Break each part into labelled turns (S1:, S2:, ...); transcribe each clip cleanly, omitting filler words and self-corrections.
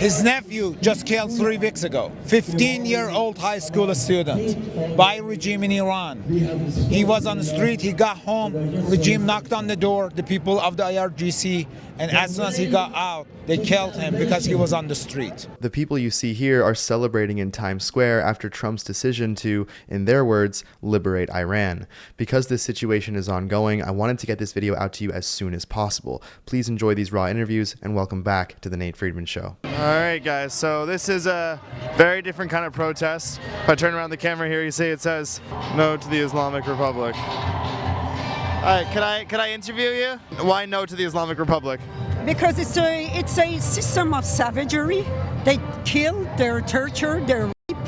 S1: His nephew just killed 3 weeks ago. 15-year-old high school student by regime in Iran. He was on the street, he got home, regime knocked on the door, the people of the IRGC, and as soon as he got out, they killed him because he was on the street.
S2: The people you see here are celebrating in Times Square after Trump's decision to, in their words, liberate Iran. Because this situation is ongoing, I wanted to get this video out to you as soon as possible. Please enjoy these raw interviews and welcome back to The Nate Friedman Show. All right, guys, so this is a very different kind of protest. If I turn around the camera here, you see it says, "No to the Islamic Republic." All right, can I interview you? Why no to the Islamic Republic?
S3: Because it's a system of savagery. They kill, they torture, they rape.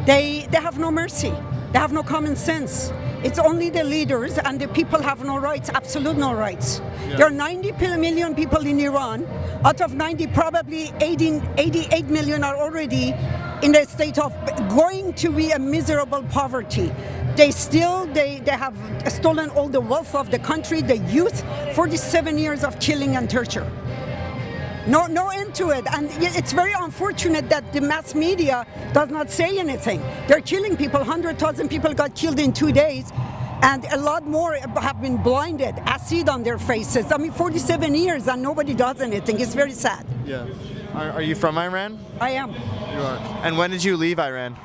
S3: They have no mercy. They have no common sense. It's only the leaders, and the people have no rights, absolute no rights. Yeah. There are 90 million people in Iran. Out of 90, probably 88 million are already in the state of going to be a miserable poverty. They have stolen all the wealth of the country, the youth, 47 years of killing and torture. No end to it, and it's very unfortunate that the mass media does not say anything. They're killing people. 100,000 people got killed in 2 days, and a lot more have been blinded, acid on their faces. I mean, 47 years and nobody does anything. It's very sad.
S2: Yeah. Are you from Iran?
S3: I am.
S2: You are. And when did you leave Iran?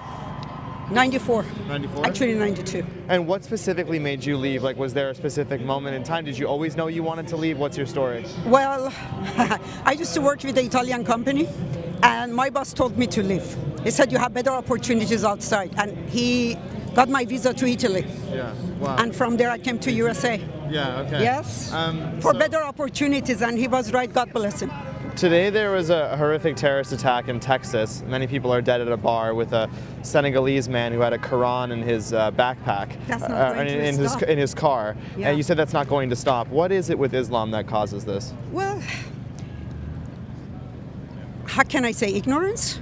S3: 94.
S2: 94?
S3: Actually 92.
S2: And what specifically made you leave? Like, was there a specific moment in time? Did you always know you wanted to leave? What's your story?
S3: Well, I used to work with the Italian company, and my boss told me to leave. He said, you have better opportunities outside. And he got my visa to Italy.
S2: Yeah, wow.
S3: And from there I came to USA.
S2: Yeah, okay.
S3: Yes, for better opportunities, and he was right, God bless him.
S2: Today there was a horrific terrorist attack in Texas. Many people are dead at a bar with a Senegalese man who had a Quran in his backpack,
S3: that's not going to stop.
S2: in his car.
S3: Yeah.
S2: And you said that's not going to stop. What is it with Islam that causes this?
S3: Well, how can I say, ignorance?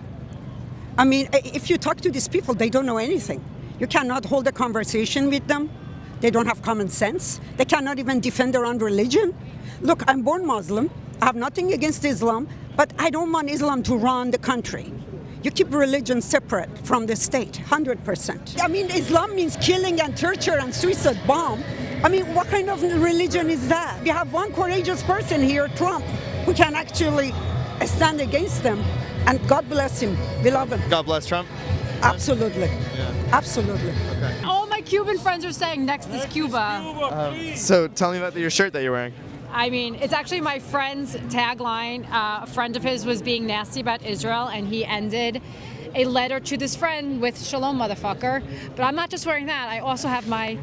S3: I mean, if you talk to these people, they don't know anything. You cannot hold a conversation with them. They don't have common sense. They cannot even defend their own religion. Look, I'm born Muslim. I have nothing against Islam, but I don't want Islam to run the country. You keep religion separate from the state, 100%. I mean, Islam means killing and torture and suicide bomb. I mean, what kind of religion is that? We have one courageous person here, Trump, who can actually stand against them, and God bless him. We love him.
S2: God bless Trump?
S3: Absolutely.
S2: Yeah.
S3: Absolutely.
S2: Okay.
S4: All my Cuban friends are saying next is Cuba.
S2: So tell me about your shirt that you're wearing.
S4: I mean, it's actually my friend's tagline. A friend of his was being nasty about Israel, and he ended a letter to this friend with "Shalom, motherfucker." But I'm not just wearing that. I also have my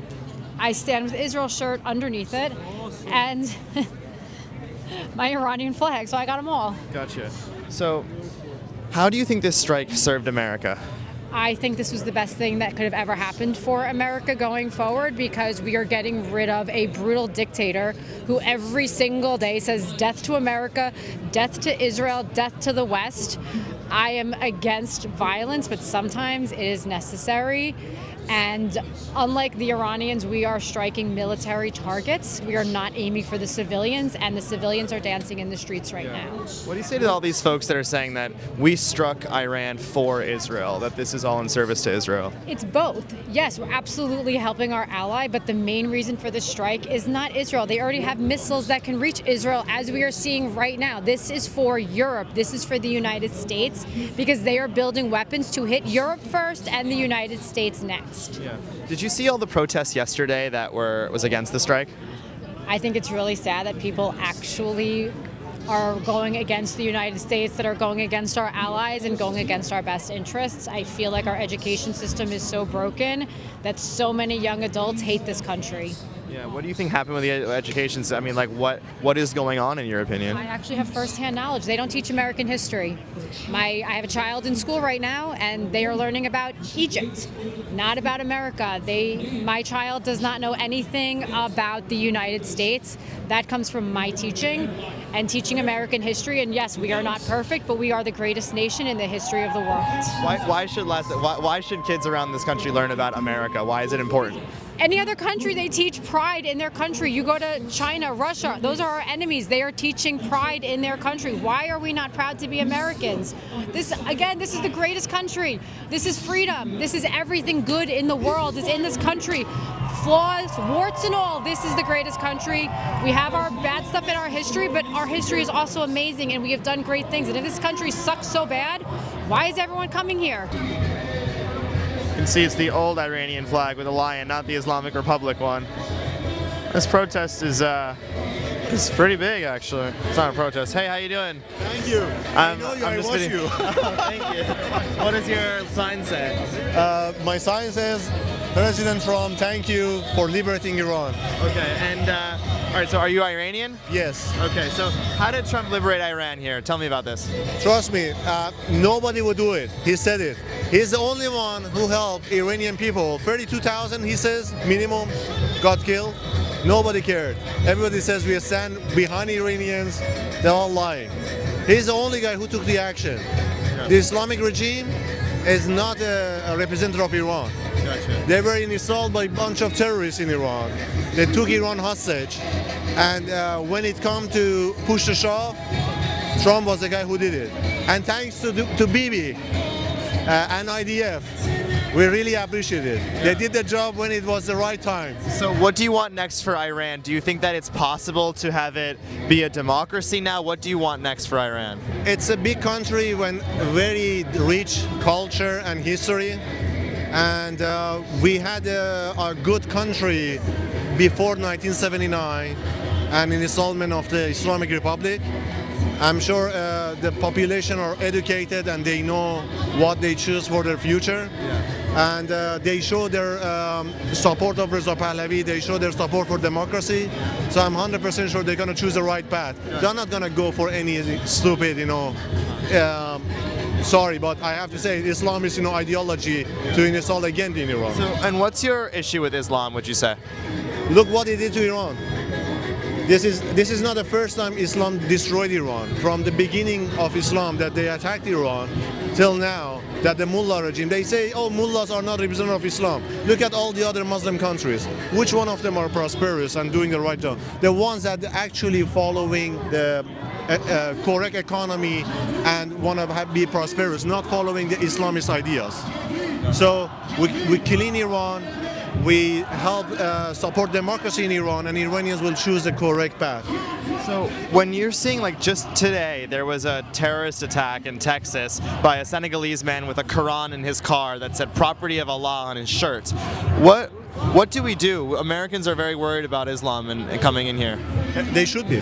S4: "I Stand with Israel" shirt underneath it, and my Iranian flag. So I got them all.
S2: Gotcha. So, how do you think this strike served America?
S4: I think this was the best thing that could have ever happened for America going forward, because we are getting rid of a brutal dictator who every single day says death to America, death to Israel, death to the West. I am against violence, but sometimes it is necessary. And unlike the Iranians, we are striking military targets. We are not aiming for the civilians, and the civilians are dancing in the streets right now.
S2: What do you say to all these folks that are saying that we struck Iran for Israel, that this is all in service to Israel?
S4: It's both. Yes, we're absolutely helping our ally, but the main reason for the strike is not Israel. They already have missiles that can reach Israel, as we are seeing right now. This is for Europe. This is for the United States, because they are building weapons to hit Europe first and the United States next.
S2: Yeah. Did you see all the protests yesterday that was against the strike?
S4: I think it's really sad that people actually are going against the United States, that are going against our allies and going against our best interests. I feel like our education system is so broken that so many young adults hate this country.
S2: Yeah, what do you think happened with the education system? I mean, like, what is going on in your opinion?
S4: I actually have firsthand knowledge. They don't teach American history. I have a child in school right now, and they are learning about Egypt, not about America. My child does not know anything about the United States. That comes from my teaching and teaching American history. And yes, we are not perfect, but we are the greatest nation in the history of the world.
S2: Why should kids around this country learn about America? Why is it important?
S4: Any other country, they teach pride in their country. You go to China, Russia, those are our enemies. They are teaching pride in their country. Why are we not proud to be Americans? This is the greatest country. This is freedom. This is everything good in the world is in this country. Flaws, warts and all, this is the greatest country. We have our bad stuff in our history, but our history is also amazing and we have done great things. And if this country sucks so bad, why is everyone coming here?
S2: You can see it's the old Iranian flag with a lion, not the Islamic Republic one. This protest is pretty big, actually. It's not a protest. Hey, how you doing?
S5: Thank you. I know you. I watch you.
S2: Thank you. What does your sign say?
S5: My sign says, President Trump, thank you for liberating Iran.
S2: Okay, and all right. So, are you Iranian?
S5: Yes.
S2: Okay. So, how did Trump liberate Iran here? Tell me about this.
S5: Trust me, nobody would do it. He said it. He's the only one who helped Iranian people. 32,000, he says, minimum, got killed. Nobody cared. Everybody says we stand behind Iranians. They're all lying. He's the only guy who took the action. Yeah. The Islamic regime is not a representative of Iran. Gotcha. They were installed by a bunch of terrorists in Iran. They took Iran hostage. And when it come to push the Shah, Trump was the guy who did it. And thanks to Bibi and IDF, we really appreciate it. Yeah. They did the job when it was the right time.
S2: So what do you want next for Iran? Do you think that it's possible to have it be a democracy now? What do you want next for Iran?
S5: It's a big country with very rich culture and history. And we had a good country before 1979 and in the installment of the Islamic Republic. I'm sure the population are educated and they know what they choose for their future. Yeah. And they show their support of Reza Pahlavi, they show their support for democracy. So I'm 100% sure they're going to choose the right path. Yeah. They're not going to go for any stupid, sorry, but I have to say Islamist, ideology to install again in Iran.
S2: So, and what's your issue with Islam, would you say?
S5: Look what they did to Iran. This is not the first time Islam destroyed Iran. From the beginning of Islam that they attacked Iran till now, that the mullah regime, they say, oh, mullahs are not representative of Islam. Look at all the other Muslim countries. Which one of them are prosperous and doing the right job? The ones that actually following the correct economy and want to be prosperous, not following the Islamist ideas. So we clean Iran. We help support democracy in Iran, and Iranians will choose the correct path.
S2: So when you're seeing, like, just today, there was a terrorist attack in Texas by a Senegalese man with a Quran in his car that said "Property of Allah" on his shirt. What do we do? Americans are very worried about Islam and coming in here.
S5: They should be.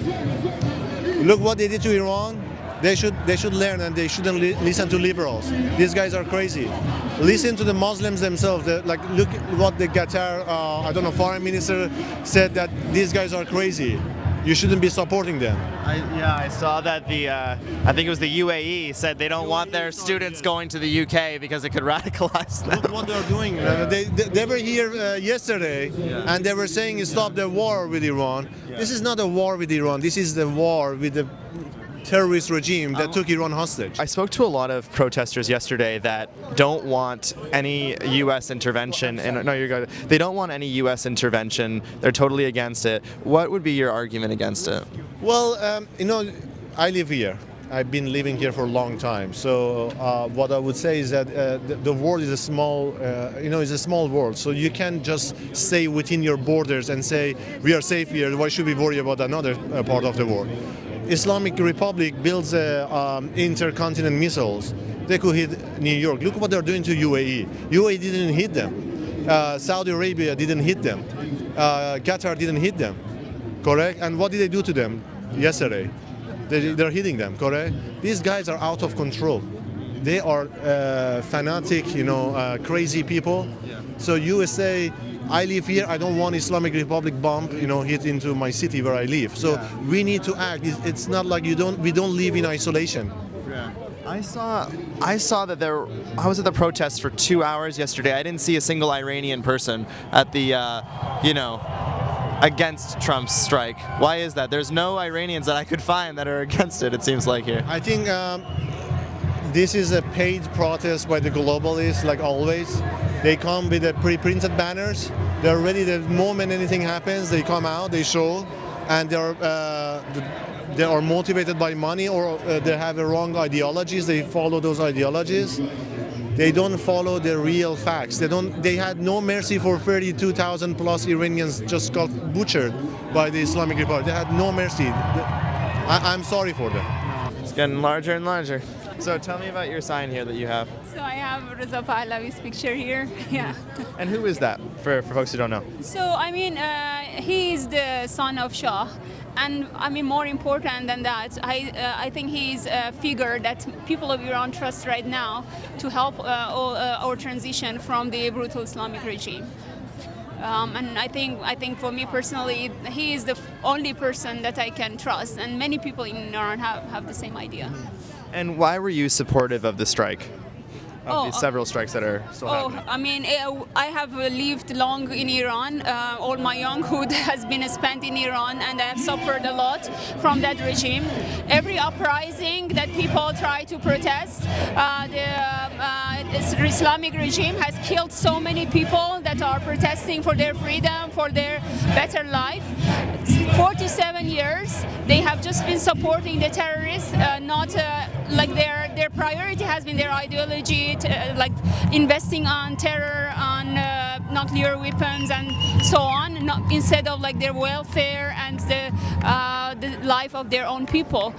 S5: Look what they did to Iran. They should learn, and they shouldn't listen to liberals. These guys are crazy. Listen to the Muslims themselves. Look what the Qatar, foreign minister said, that these guys are crazy. You shouldn't be supporting them.
S2: I saw that I think it was the UAE said they don't want their students going to the UK because it could radicalize them.
S5: Look what they're doing. They were here yesterday, and they were saying stop the war with Iran. Yeah. This is not a war with Iran. This is the war with the terrorist regime that took Iran hostage.
S2: I spoke to a lot of protesters yesterday that don't want any U.S. intervention. And no, you're good. They don't want any U.S. intervention. They're totally against it. What would be your argument against it?
S5: Well, I live here. I've been living here for a long time. So what I would say is that the world is a small, is a small world. So you can't just stay within your borders and say we are safe here. Why should we worry about another part of the world? Islamic Republic builds intercontinental missiles. They could hit New York. Look what they're doing to UAE. UAE didn't hit them. Saudi Arabia didn't hit them. Qatar didn't hit them. Correct? And what did they do to them yesterday? They're hitting them. Correct? These guys are out of control. They are fanatic, crazy people. So USA, I live here. I don't want Islamic Republic bomb, hit into my city where I live. So we need to act. It's not like we don't live in isolation.
S2: Yeah. I saw that I was at the protest for 2 hours yesterday. I didn't see a single Iranian person at the, against Trump's strike. Why is that? There's no Iranians that I could find that are against it, it seems like here.
S5: I think this is a paid protest by the globalists, like always. They come with the pre-printed banners They're ready the moment anything happens, they come out, they show, and they are motivated by money, or they have wrong ideologies. They follow those ideologies. They don't follow the real facts. They had no mercy for 32,000 plus Iranians just got butchered by the Islamic Republic. They had no mercy. I'm sorry for them.
S2: It's getting larger and larger. So tell me about your sign here that you have.
S6: So I have Reza Pahlavi's picture here. Yeah.
S2: And who is that, for folks who don't know?
S6: So I mean, he is the son of Shah. And I mean, more important than that, I think he's a figure that people of Iran trust right now to help our transition from the brutal Islamic regime. And I think for me personally, he is the only person that I can trust, and many people in Iran have the same idea.
S2: And why were you supportive of the strike? These several strikes that are still happening?
S6: I mean, I have lived long in Iran. All my younghood has been spent in Iran, and I have suffered a lot from that regime. Every uprising that people try to protest, the Islamic regime has killed so many people that are protesting for their freedom, for their better life. 47 years, they have just been supporting the terrorists, not like their priority has been their ideology, like investing on terror, on nuclear weapons and so on, instead of like their welfare and the life of their own people.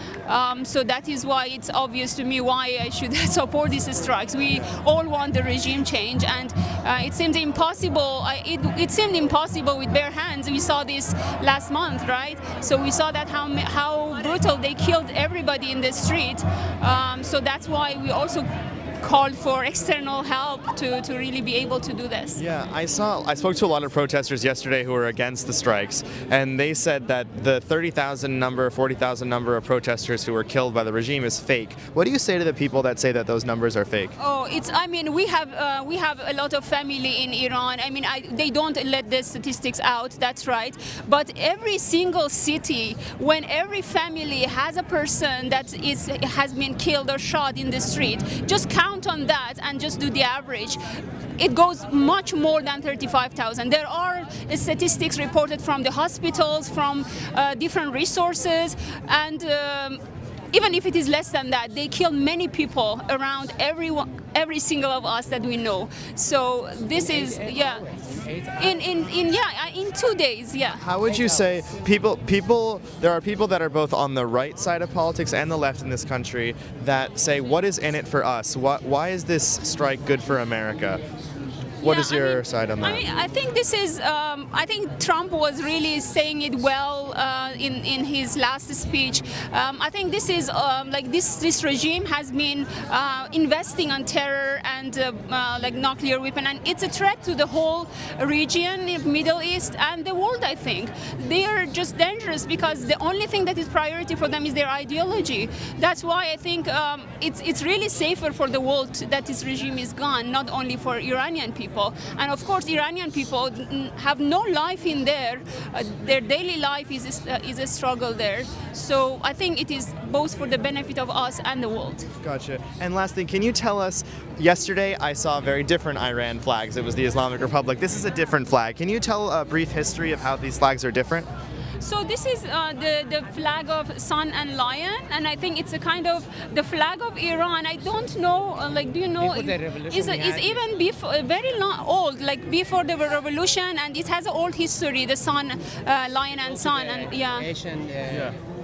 S6: So that is why it's obvious to me why I should support these strikes. We all want the regime change, and it seemed impossible. It seemed impossible with bare hands. We saw this last month, right? So we saw that how brutal they killed everybody in the street. So that's why we also called for external help to really be able to do this.
S2: Yeah, I spoke to a lot of protesters yesterday who were against the strikes, and they said that the 30,000 number, 40,000 number of protesters who were killed by the regime is fake. What do you say to the people that say that those numbers are fake?
S6: Oh, I mean, we have a lot of family in Iran. I mean, they don't let the statistics out, that's right. But every single city, when every family has a person that has been killed or shot in the street, just count on that and just do the average. It goes much more than 35,000. There are statistics reported from the hospitals, from different resources, and even if it is less than that, they kill many people around every single of us that we know. So this is, yeah, in 2 days, yeah.
S2: How would you say there are people that are both on the right side of politics and the left in this country that say, what is in it for us? Why is this strike good for America? What is your side on that?
S6: I mean, I think this is. I think Trump was really saying it well in his last speech. I think this is like this regime has been investing on terror and like nuclear weapon, and it's a threat to the whole region, Middle East, and the world. I think they are just dangerous because the only thing that is priority for them is their ideology. That's why I think it's really safer for the world that this regime is gone, not only for Iranian people. And of course, Iranian people have no life in there. Their daily life is a struggle there. So I think it is both for the benefit of us and the world.
S2: Gotcha. And last thing, can you tell us, yesterday I saw very different Iran flags. It was the Islamic Republic. This is a different flag. Can you tell a brief history of how these flags are different?
S6: So this is the flag of sun and lion, and I think it's a kind of the flag of Iran. I don't know, like, do you know? Is even before, very long, old, like before the revolution, and it has an old history. The sun, lion, and sun, and yeah.
S7: Asian,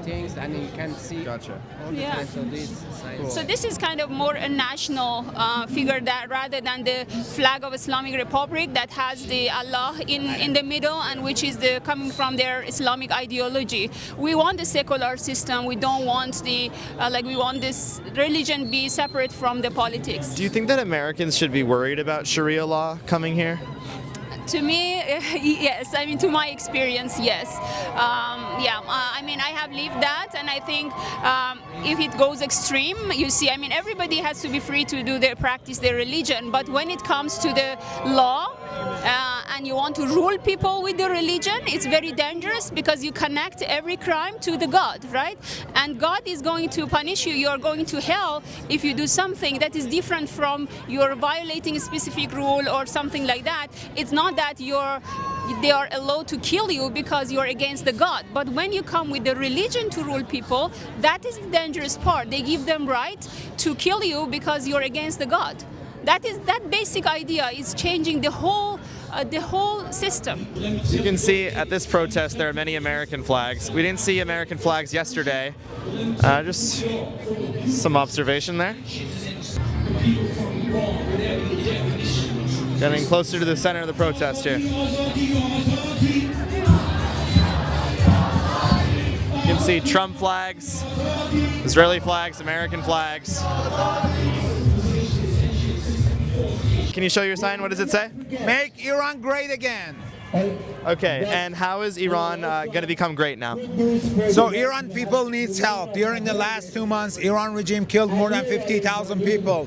S7: things, and you can see all the time. So
S6: So this is kind of more a national figure that rather than the flag of Islamic Republic that has the Allah in the middle, and which is coming from their Islamic ideology. We want the secular system. We don't want we want this religion be separate from the politics.
S2: Do you think that Americans should be worried about Sharia law coming here?
S6: To me, yes. I mean, to my experience, yes. I mean, I have lived that, and I think if it goes extreme, you see, I mean, everybody has to be free to practice their religion, but when it comes to the law and you want to rule people with the religion, it's very dangerous because you connect every crime to the God, right? And God is going to punish you. You're going to hell if you do something that is different from you're violating a specific rule or something like that. It's not that they are allowed to kill you because you're against the God. But when you come with the religion to rule people, that is the dangerous part. They give them right to kill you because you're against the God. That basic idea is changing the whole system.
S2: You can see at this protest there are many American flags. We didn't see American flags yesterday. Just some observation there. Getting closer to the center of the protest here. You can see Trump flags, Israeli flags, American flags. Can you show your sign? What does it say?
S1: Make Iran great again.
S2: Okay, and how is Iran going to become great now?
S1: So Iran people needs help. During the last 2 months, Iran regime killed more than 50,000 people.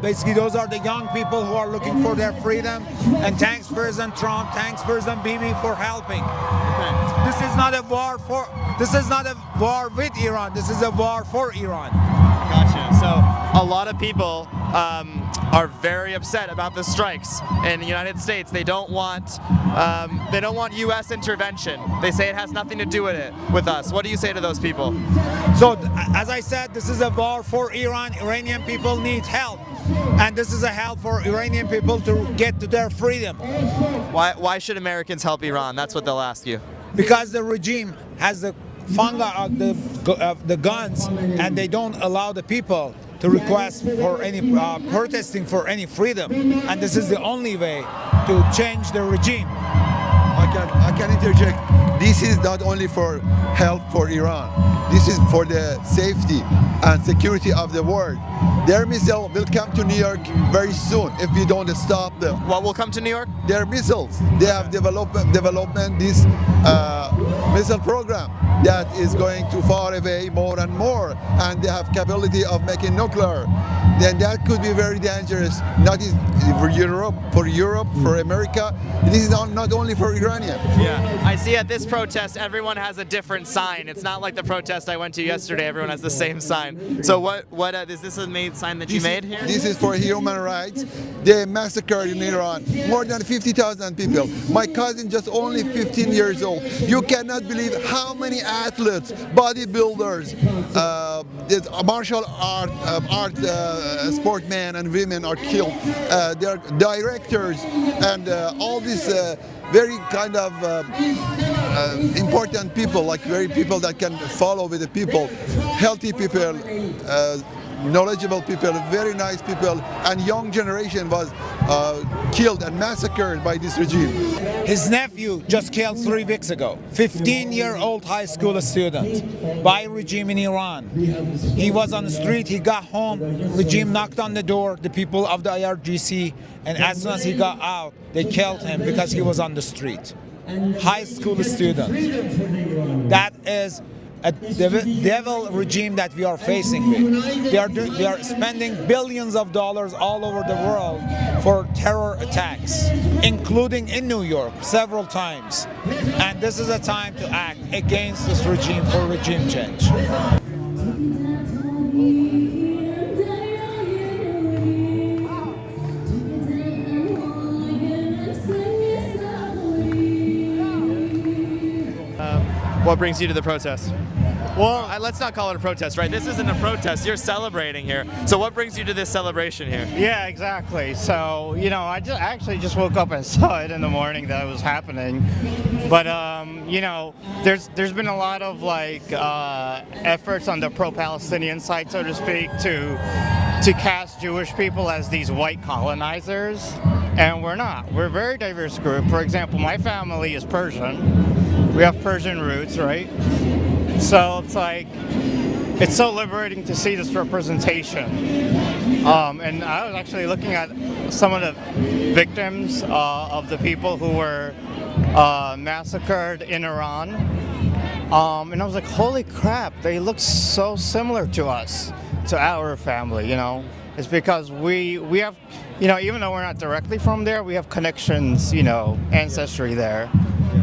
S1: Basically, those are the young people who are looking for their freedom. And thanks President Trump, thanks President Bibi for helping.
S2: Okay.
S1: This is not a war with Iran. This is a war for Iran.
S2: Gotcha. So a lot of people are very upset about the strikes in the United States. They don't want U.S. intervention. They say it has nothing to do with us. What do you say to those people?
S1: So, as I said, this is a war for Iran. Iranian people need help. And this is a help for Iranian people to get to their freedom.
S2: Why should Americans help Iran? That's what they'll ask you.
S1: Because the regime has the funga of the guns, and they don't allow the people to request for any protesting for any freedom. And this is the only way to change the regime.
S8: I can interject. This is not only for help for Iran. This is for the safety and security of the world. Their missile will come to New York very soon if we don't stop them.
S2: What will come to New York?
S8: Their missiles. They have development this missile program that is going to far away more and more, and they have capability of making nuclear. Then that could be very dangerous, not for Europe, for America. This is not only for Iranian.
S2: Yeah, I see at this protest everyone has a different sign. It's not like the protest I went to yesterday. Everyone has the same sign. So what is this a made sign that you made here?
S8: This is for human rights. They massacred in Iran more than 50,000 people. My cousin just only 15 years old. You cannot believe how many athletes, bodybuilders, martial art sportmen and women are killed. There are directors and all these very kind of important people, like very people that can follow with the people, healthy people, knowledgeable people, very nice people, and young generation was killed and massacred by this regime.
S1: His nephew just killed 3 weeks ago, 15-year-old high school student by regime in Iran. He was on the street, he got home, regime knocked on the door, the people of the IRGC, and as soon as he got out, they killed him because he was on the street. High school student. That is a devil regime that we are facing with. They are spending billions of dollars all over the world for terror attacks, including in New York several times. And this is a time to act against this regime for regime change.
S2: What brings you to the protest? Well, let's not call it a protest, right? This isn't a protest. You're celebrating here. So what brings you to this celebration here?
S9: Yeah, exactly. So, you know, I actually just woke up and saw it in the morning that it was happening. But, you know, there's been a lot of, like, efforts on the pro-Palestinian side, so to speak, to cast Jewish people as these white colonizers. And we're not. We're a very diverse group. For example, my family is Persian. We have Persian roots, right? So it's like, it's so liberating to see this representation. And I was actually looking at some of the victims of the people who were massacred in Iran. And I was like, holy crap, they look so similar to us. to our family, you know. It's because we have, you know, even though we're not directly from there, we have connections, you know, ancestry there.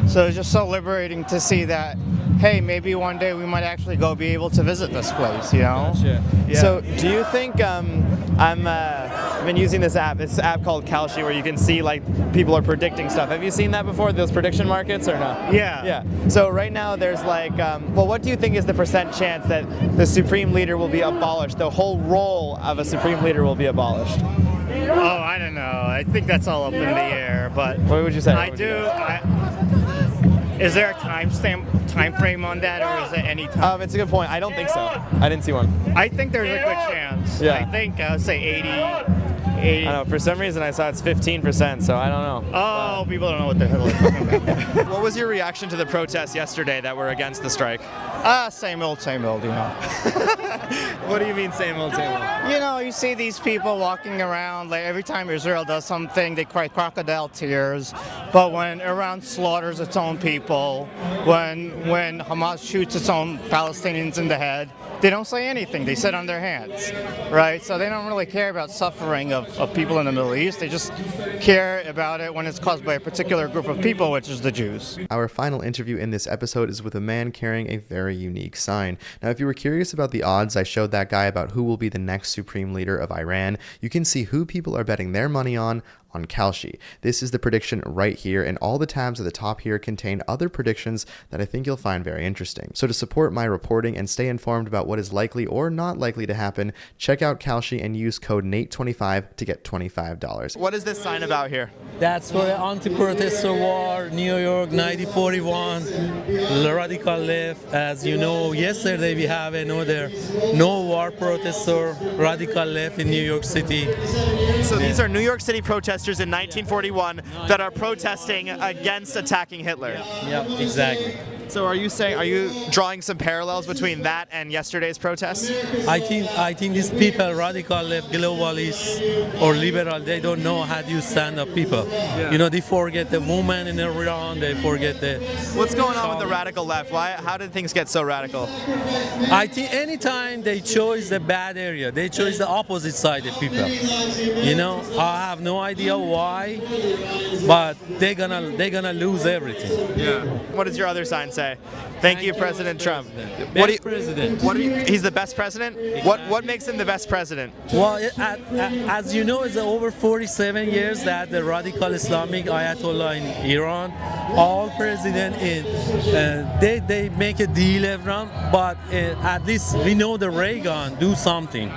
S9: So it's just so liberating to see that, hey, maybe one day we might actually go be able to visit this place, you know?
S2: Gotcha. Yeah. So do you think, I've been using this app called Kalshi, where you can see like people are predicting stuff. Have you seen that before, those prediction markets, or no?
S9: Yeah.
S2: Yeah. So right now there's like, well, what do you think is the % chance that the supreme leader will be abolished? The whole role of a supreme leader will be abolished?
S9: Oh, I don't know. I think that's all up in the air, but
S2: What would you say?
S9: Is there a time frame on that, or is it any time?
S2: It's a good point. I don't think so. I didn't see one.
S9: I think there's a good chance.
S2: Yeah.
S9: I think I would say 80.
S2: I don't know. For some reason, I saw it's 15%, so I don't know.
S9: Oh, people don't know what the hell they're talking about.
S2: What was your reaction to the protests yesterday that were against the strike?
S9: Same old, you know.
S2: What do you mean, same old, same old?
S9: You know, you see these people walking around, like every time Israel does something, they cry crocodile tears. But when Iran slaughters its own people, when Hamas shoots its own Palestinians in the head, they don't say anything. They sit on their hands, right? So they don't really care about suffering of people in the Middle East. They just care about it when it's caused by a particular group of people, which is the Jews.
S2: Our final interview in this episode is with a man carrying a very unique sign. Now, if you were curious about the odds I showed that guy about who will be the next supreme leader of Iran, you can see who people are betting their money on Kalshi. This is the prediction right here, and all the tabs at the top here contain other predictions that I think you'll find very interesting. So to support my reporting and stay informed about what is likely or not likely to happen, check out Kalshi and use code NATE25 to get $25. What is this sign about here?
S10: That's for the anti-protester war, New York 1941, radical left. As you know, yesterday we have another no war protester, radical left in New York City.
S2: So these are New York City protesters in 1941 that are protesting against attacking Hitler.
S10: Yeah, exactly.
S2: So are you drawing some parallels between that and yesterday's protests?
S10: I think these people, radical left, globalists or liberal, they don't know how to stand up people. Yeah. You know, they forget the woman in Iran, they forget the...
S2: What's going on with the radical left? How did things get so radical?
S10: I think anytime they choose the bad area, they choose the opposite side of people. You know, I have no idea why, but they're gonna lose everything.
S2: Yeah. What does your other sign say? Thank you, President Trump.
S10: President.
S2: He's the best president? What makes him the best president?
S10: Well, as you know, it's over 47 years that the radical Islamic Ayatollah in Iran, all president they make a deal everyone, but at least we know the Reagan do something.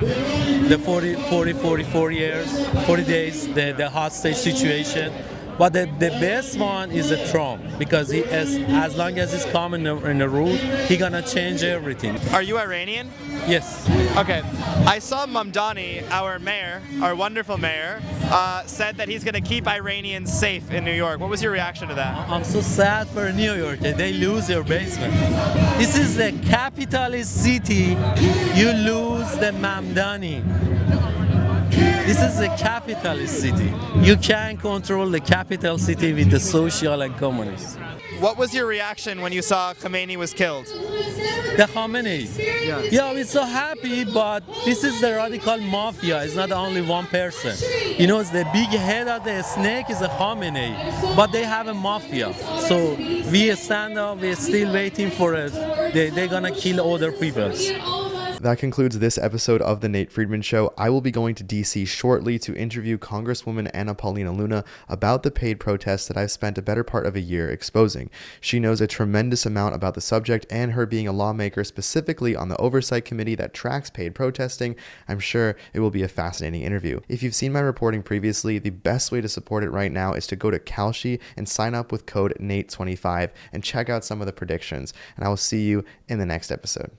S10: The 44 years, 40 days, the hostage situation. But the best one is the Trump, because he as long as he's coming in the route, he gonna change everything.
S2: Are you Iranian?
S10: Yes.
S2: Okay. I saw Mamdani, our mayor, our wonderful mayor, said that he's gonna keep Iranians safe in New York. What was your reaction to that?
S10: I'm so sad for New York that they lose their basement. This is the capitalist city. You lose the Mamdani. This is a capitalist city. You can't control the capital city with the social and communist.
S2: What was your reaction when you saw Khomeini was killed?
S10: The Khamenei. Yeah, we're so happy, but this is the radical mafia. It's not only one person. You know, it's the big head of the snake is a Khamenei, but they have a mafia. So we stand up, we're still waiting for it. They're gonna kill other people.
S2: That concludes this episode of The Nate Friedman Show. I will be going to DC shortly to interview Congresswoman Anna Paulina Luna about the paid protests that I've spent a better part of a year exposing. She knows a tremendous amount about the subject, and her being a lawmaker specifically on the oversight committee that tracks paid protesting, I'm sure it will be a fascinating interview. If you've seen my reporting previously, the best way to support it right now is to go to Kalshi and sign up with code NATE25 and check out some of the predictions. And I will see you in the next episode.